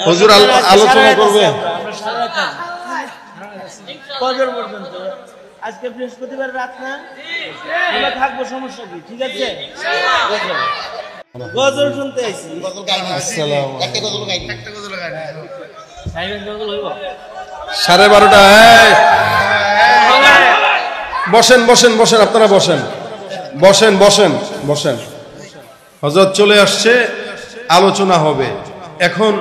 হুজুর আলোচনা করবে ফজর পর্যন্ত। আজকে বৃহস্পতিবার রাত না, আমরা থাকবো, সমস্যা কি? ঠিক আছে, গজল শুনতে আইছি। সাড়ে 12টা। বসেন বসেন বসেন, আপনারা বসেন বসেন বসেন বসেন। হযরত চলে আসছে, আলোচনা হবে। এখন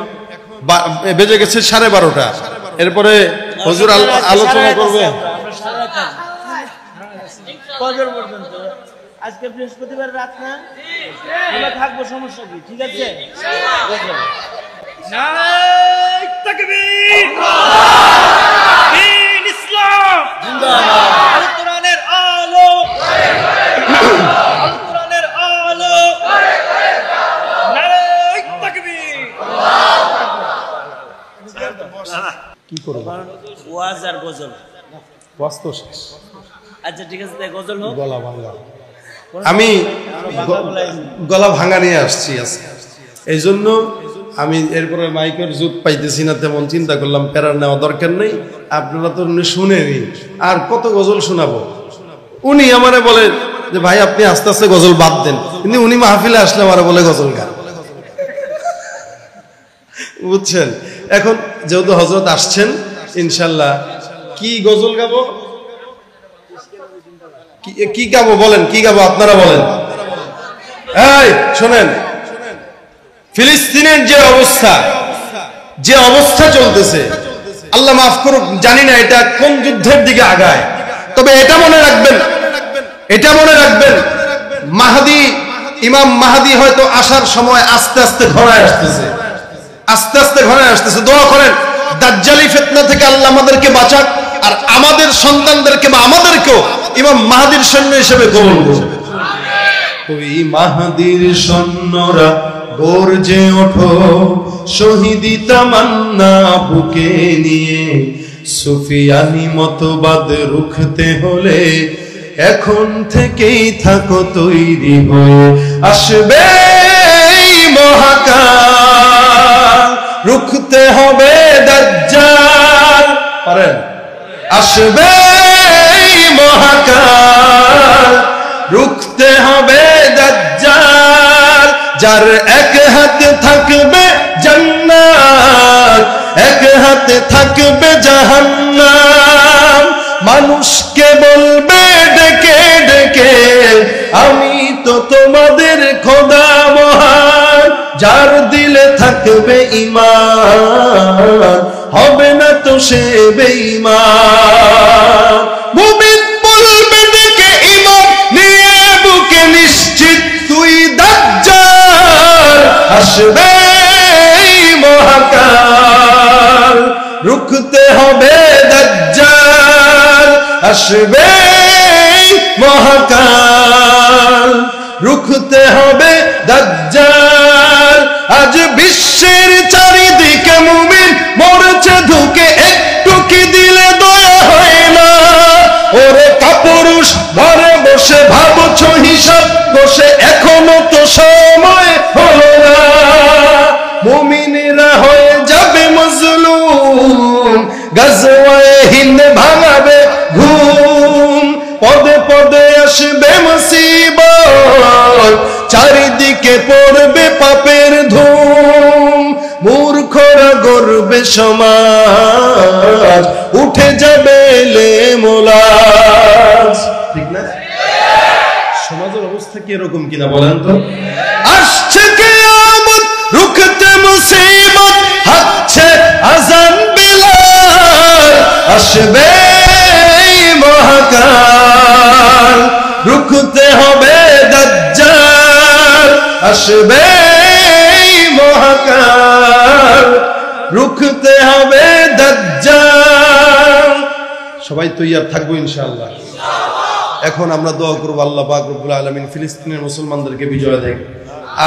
বেজে গেছে 12:30। এরপরে হুজুর আলোচনা করবে ফজর পর্যন্ত। আজকে বৃহস্পতিবার রাত না, আমরা থাকবো, সমস্যা কি? ঠিক আছে, নারায়ে তাকবীর, দ্বীন ইসলাম জিন্দাবাদ, আল কোরআনের আলো, আল কোরআনের আলো, নারায়ে তাকবীর। কি করব? ওয়াজ আর গজল। ওয়াজ তো শেষ। আচ্ছা ঠিক আছে, তাই গজল হোক। গলা ভাঙা, আমি গলা ভাঙা নিয়ে আসছি আজকে। এই জন্য আমি এরপরে মাইকের যুগ পাইতেছি না, তেমন চিন্তা করলাম প্যারার নেওয়া দরকার নেই। আপনারা তো শুনেনি, আর কত গজল শোনাবো। উনি আমারে বলেন যে ভাই আপনি আস্তে আস্তে গজল বাদ দেন, কিন্তু উনি মাহফিলে আসলে আমারে বলে গজল গান, বুঝছেন? এখন যেহেতু হযরত আসছেন, ইনশাল্লাহ কি গজল গাবো, কি গাবো বলেন, কি গাবো আপনারা বলেন। এই শোনেন, ফিলিস্তিনের যে অবস্থা চলতেছে, আল্লাহ মাফ করুক, জানি না এটা কোন যুদ্ধের দিকে আগায়, তবে এটা মনে রাখবেন, ইমাম মাহদী হয়তো আসার সময় আস্তে আস্তে ঘনায় আসতেছে। দোয়া করেন দাজ্জালি ফিতনা থেকে আল্লাহ আমাদেরকে বাঁচাক, আর আমাদের সন্তানদেরকে বা আমাদেরকেও ইমাম মাহদীর সৈন্য হিসেবে কবুল করুন। ওই মাহদীর সৈন্যরা গর্জে ওঠো, শহীদি তামান্না বুকে নিয়ে, সুফিয়ানি মতবাদ রুখতে হলে এখন থেকেই থাকো তৈরি হয়ে, আসবে মহাকাল, রুখতে হবে দাজ্জাল, পারেন? আসবে মহাকাল, রুখতে হবে দাজ্জাল, যার এক হাতে থাকবে জান্নাত, এক হাতে থাকবে জাহান্নাম, মানুষকে বলবে ডেকে ডেকে আমি তো তোমাদের খোদা মহান, যার দিলে থাকবে ঈমান হবে না তো সে বেঈমান, মুমিন বলবে ডেকে ঈমান নিয়ে বুকে, নিশ্চিত তুই দাজ্জাল, আসবে মহাকাল, রুখতে হবে দাজ্জাল, আসবে মহাকাল, রুখতে হবে দাজ্জাল। আজ বিশ্বের চারিদিকে মুমিন মরছে ধুকে, একটু কি দিলে দয়া হয় না? ওরে কাপুরুষ ঘরে বসে ভাবছো হিসাব বসে, এখনো তো সময় হলো না, মুমিনেরা হয়ে যাবে মজলুম, গাজওয়ায়ে হিন্দ ভাঙাবে ঘুম, পদে পদে আসবে মুসিবত, চারিদিকে পড়বে পাপের ধুম, মূর্খরা গর্বে সমাজ, উঠে যাবে লেমোলাজ। ঠিক না? সমাজের অবস্থা কি এরকম কিনা বলেন তো? আসছে কিয়ামত, রুখতে মুসিবত, হচ্ছে আযান বিলাল, আসবে মহাকাল, রুখতে হবে দাজ্জাল, আসবে মহাকাল, রুখতে হবে দাজ্জাল। সবাই তৈয়ার থাকবো ইনশাআল্লাহ। এখন আমরা দোয়া করব আল্লাহ পাক রব্বুল আলামিন ফিলিস্তিনের মুসলমানদেরকে বিজয় দেন,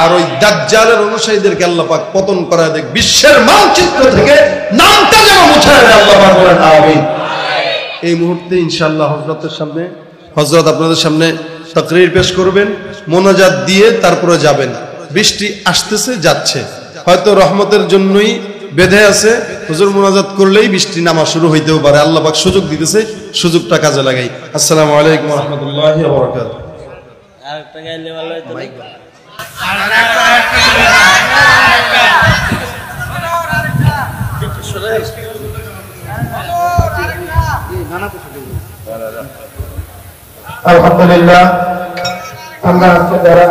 আর ওই দাজ্জালের অনুসারীদেরকে আল্লাহ পাক পতন করা দেন, বিশ্বের মানচিত্র থেকে নামটা যেন মুছায় দেয়, আল্লাহ পাক বলেন আমিন। এই মুহূর্তে ইনশাআল্লাহ হযরত আপনাদের সামনে তাকরীর পেশ করবেন, মোনাজাত দিয়ে তারপরে যাবেন। বৃষ্টি আসতেছে যাচ্ছে, হয়তো রহমতের জন্যই বেঁধে আছে, হুজুর মুনাজাত করলেই বৃষ্টি নামা শুরু হইতেও পারে। আল্লাহ পাক সুযোগ দিতেছে, সুযোগটা কাজে লাগাই। আসসালামু আলাইকুম ওয়া রাহমাতুল্লাহি ওয়া বারাকাতুহু। আরেকটা গাইলে ভালো হতো না? আলহামদুলিল্লাহ, আমরা যারা